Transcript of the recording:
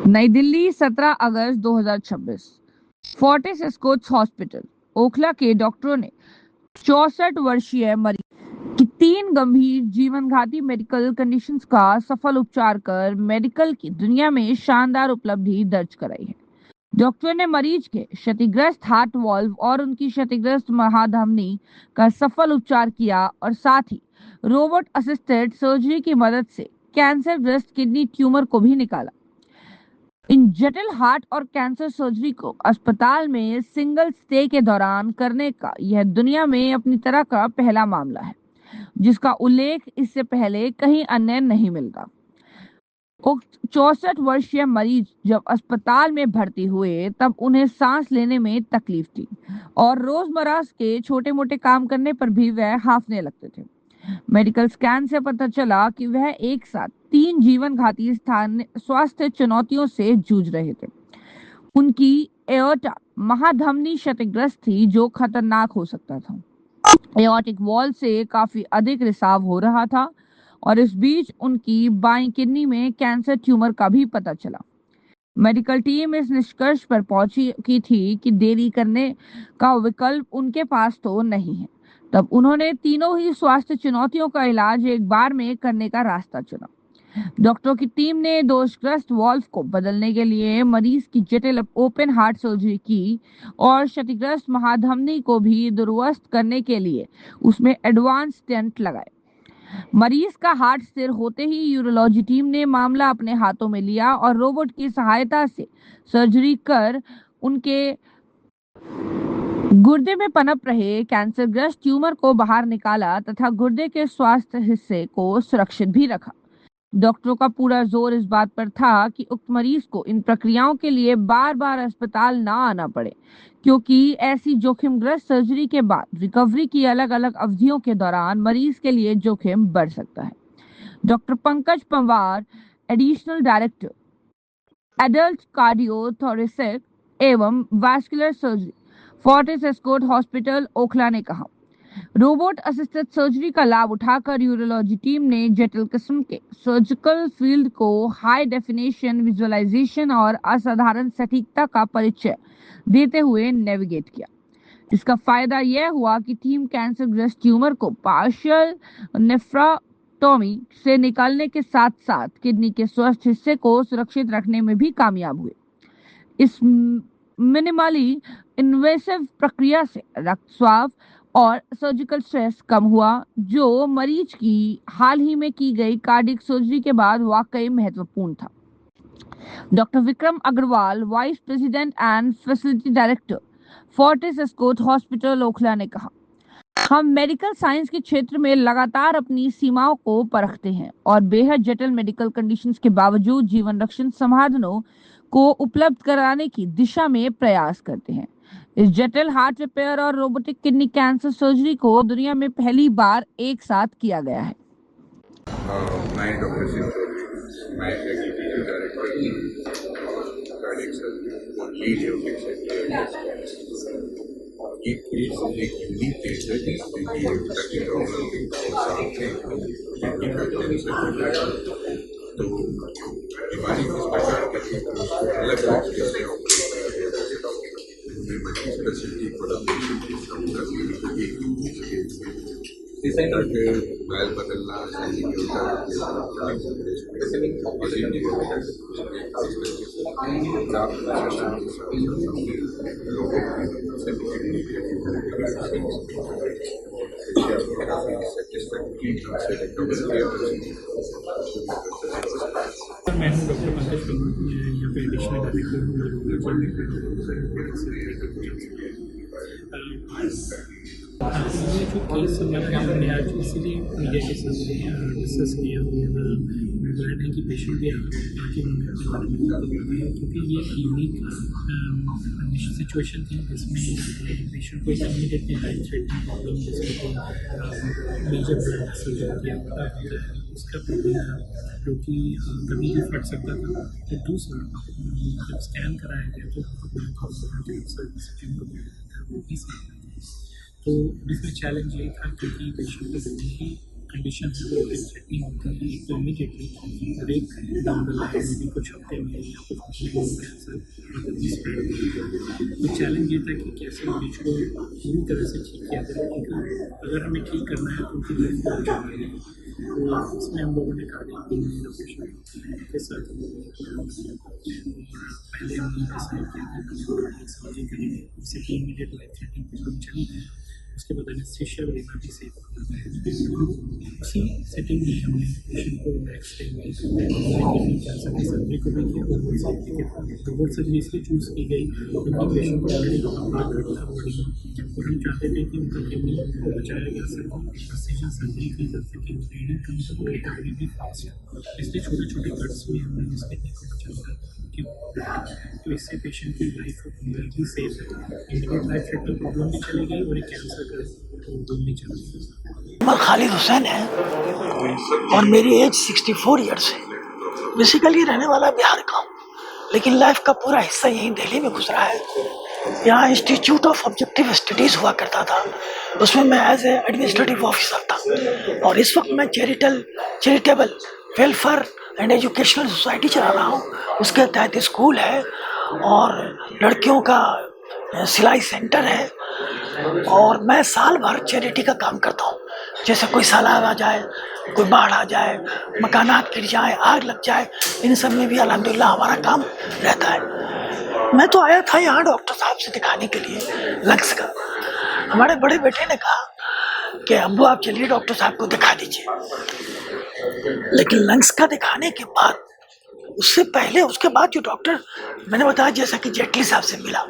नई दिल्ली 17 अगस्त 2026। Fortis Escorts hospital Okhla के डॉक्टरों ने 64 वर्षीय मरीज की 3 गंभीर जीवनघाती मेडिकल कंडीशंस का सफल उपचार कर मेडिकल की दुनिया में शानदार उपलब्धि दर्ज कराई है। डॉक्टर ने मरीज के क्षतिग्रस्त हार्ट वॉल्व और उनकी क्षतिग्रस्त महाधमनी का सफल उपचार किया और साथ ही रोबोट असिस्टेड सर्जरी की मदद से कैंसरग्रस्त किडनी ट्यूमर को भी निकाला। इन जटिल हार्ट और कैंसर सर्जरी को अस्पताल में सिंगल स्टे के दौरान करने का यह दुनिया में अपनी तरह का पहला मामला है, जिसका उल्लेख इससे पहले कहीं अन्य नहीं मिलता। 64 वर्षीय मरीज जब अस्पताल में भर्ती हुए तब उन्हें सांस लेने में तकलीफ थी और रोजमर्रा के छोटे मोटे काम करने पर भी वह हांफने लगते थे। मेडिकल स्कैन से पता चला कि वह एक साथ 3 जीवन घाती स्वास्थ्य चुनौतियों से जूझ रहे थे। उनकी एओर्टा महाधमनी क्षतिग्रस्त थी, जो खतरनाक हो सकता था। एओर्टिक वॉल से काफी अधिक रिसाव हो रहा था और इस बीच उनकी बाईं किडनी में कैंसर ट्यूमर का भी पता चला। मेडिकल टीम इस निष्कर्ष पर पहुंची की थी कि देरी करने का विकल्प उनके पास तो नहीं है। तब उन्होंने तीनों ही स्वास्थ्य चुनौतियों का इलाज एक बार में करने का रास्ता चुना। डॉक्टरों की टीम ने दोषग्रस्त वॉल्व को बदलने के लिए मरीज की जटिल ओपन हार्ट सर्जरी की और क्षतिग्रस्त महाधमनी को भी दुरुस्त करने के लिए उसमें एडवांस स्टेंट लगाए। मरीज का हार्ट स्थिर होते ही यूरोलॉजी टीम ने मामला अपने हाथों में लिया और रोबोट की सहायता से सर्जरी कर उनके गुर्दे में पनप रहे कैंसरग्रस्त ट्यूमर को बाहर निकाला तथा गुर्दे के स्वास्थ्य हिस्से को सुरक्षित भी रखा। डॉक्टरों का पूरा जोर इस बात पर था कि उक्त मरीज को इन प्रक्रियाओं के लिए बार बार अस्पताल ना आना पड़े, क्योंकि ऐसी जोखिमग्रस्त सर्जरी के बाद रिकवरी की अलग अलग अवधियों के दौरान मरीज के लिए जोखिम बढ़ सकता है। Doctor Pankaj Panwar, additional director adult cardiothoracic एवं vascular surgery, Fortis Escorts hospital Okhla ने कहा, रोबोट असिस्टेड सर्जरी का लाभ उठाकर यूरोलॉजी टीम ने जटिल किस्म के सर्जिकल फील्ड को हाई डेफिनेशन विजुअलाइजेशन और असाधारण सटीकता का परिचय देते हुए नेविगेट किया। इसका फायदा यह हुआ कि टीम कैंसरग्रस्त ट्यूमर को पार्शियल नेफ्रोटॉमी से निकालने के साथ साथ किडनी के स्वस्थ हिस्से को सुरक्षित रखने में भी कामयाब हुए। इस मिनिमली इन्वेसिव प्रक्रिया से रक्तस्राव और सर्जिकल स्ट्रेस कम हुआ, जो मरीज की हाल ही में की गई कार्डियक सर्जरी के बाद वाकई महत्वपूर्ण था। Doctor Vikram Agarwal, vice president and facility director, Fortis Escorts hospital Okhla ने कहा, हम मेडिकल साइंस के क्षेत्र में लगातार अपनी सीमाओं को परखते हैं और बेहद जटिल मेडिकल कंडीशंस के बावजूद जीवन रक्षण समाधानों को उपलब्ध कराने की दिशा में प्रयास करते हैं। इस जटिल हार्ट रिपेयर और रोबोटिक किडनी कैंसर सर्जरी को दुनिया में पहली बार एक साथ किया गया है। मैं डॉक्टर सिंह चौधरी, मैं एग्जीक्यूटिव डायरेक्टर कार्डियक सर्जरी और लीड ये केस एक यूनिक केस है जिसमें कि डॉक्टर तो बीमारी किस प्रकार की थी अलग अलग जैसे स्पेसिफिक बैल बदलना मैं हूँ डॉक्टर पंकज पंवार, यहाँ पे एडिशनल डायरेक्टर हूँ ये जो केस हमने आज इसीलिए मीडिया के सामने डिस्कस किया। ग्लैड है कि पेशेंट भी आके अपने बारे में बताया, क्योंकि ये यूनिक सिचुएशन थी जिसमें पेशेंट को इमीडिएटली लाइफ थ्रेटनिंग प्रॉब्लम जैसे कि मेजर ब्लड वेसल जो होता है उसका प्रॉब्लम था, जो कि कभी भी फट सकता था। तो दूसरा जब स्कैन कराया गया तो वो भी तो इसमें चैलेंज ये था क्योंकि पेशेंट को जल्दी ही कंडीशन है वो थ्रेटनिंग होती है, एक तो इमीडिएटली और एक डाउन द लाइन में भी कुछ हफ्ते में या कुछ महीनों में कैंसर स्प्रेड होता है। तो चैलेंज ये था कि कैसे मरीज को पूरी तरह से ठीक किया जाए, क्योंकि अगर हमें ठीक करना है तो उनकी लाइफ को बचाना है। तो इसमें हम लोगों ने कार्डियक ऑपरेशन के साथ पहले हमने डिसाइड किया था सर्जरी करेंगे, उससे कि इमीडिएट लाइफ थ्रेटनिंग प्रॉब्लम चली है, उसके बाद एनेस्थीसिया लेना भी सेफ होता है। उसी सेटिंग में हमने पेशेंट को नेक्स्ट टाइम कैंसर की सर्जरी को भी किया। रोबोट सर्जरी इसलिए चूज़ की गई क्योंकि पेशेंट को ऑलरेडी बहुत बड़ा था बॉडी में, और हम चाहते थे कि उनका किडनी को बचाया जा सके, प्रिसीजन सर्जरी की जा सके, ब्लीडिंग कम हो, रिकवरी भी फास्ट है। इसलिए छोटे छोटे कट्स में हमने इस किडनी को बचाया कि तो इससे पेशेंट की लाइफ भी सेफ है, इमीडिएट लाइफ थ्रेटनिंग प्रॉब्लम भी चली गई और एक कैंसर का प्रॉब्लम भी चली गई। उमर खालिद हुसैन है और मेरी एज 64 ईयर्स है। बेसिकली रहने वाला बिहार का हूँ, लेकिन लाइफ का पूरा हिस्सा यहीं दिल्ली में गुजरा है। यहाँ इंस्टीट्यूट ऑफ ऑब्जेक्टिव स्टडीज़ हुआ करता था, उसमें मैं एज ए एडमिनिस्ट्रेटिव ऑफिसर था, और इस वक्त मैं charitable welfare and educational society चला रहा हूँ। उसके तहत स्कूल है और लड़कियों का सिलाई सेंटर है, और मैं साल भर चैरिटी का काम करता हूँ। जैसे कोई सैलाब आ जाए, कोई बाढ़ आ जाए, मकानात गिर जाए, आग लग जाए, इन सब में भी अल्हम्दुलिल्लाह हमारा काम रहता है। मैं तो आया था यहाँ डॉक्टर साहब से दिखाने के लिए लंग्स का। हमारे बड़े बेटे ने कहा कि अब्बू आप चलिए डॉक्टर साहब को दिखा दीजिए, लेकिन लंग्स का दिखाने के बाद उससे पहले उसके बाद जो डॉक्टर मैंने बताया जैसा कि जेटली साहब से मिला,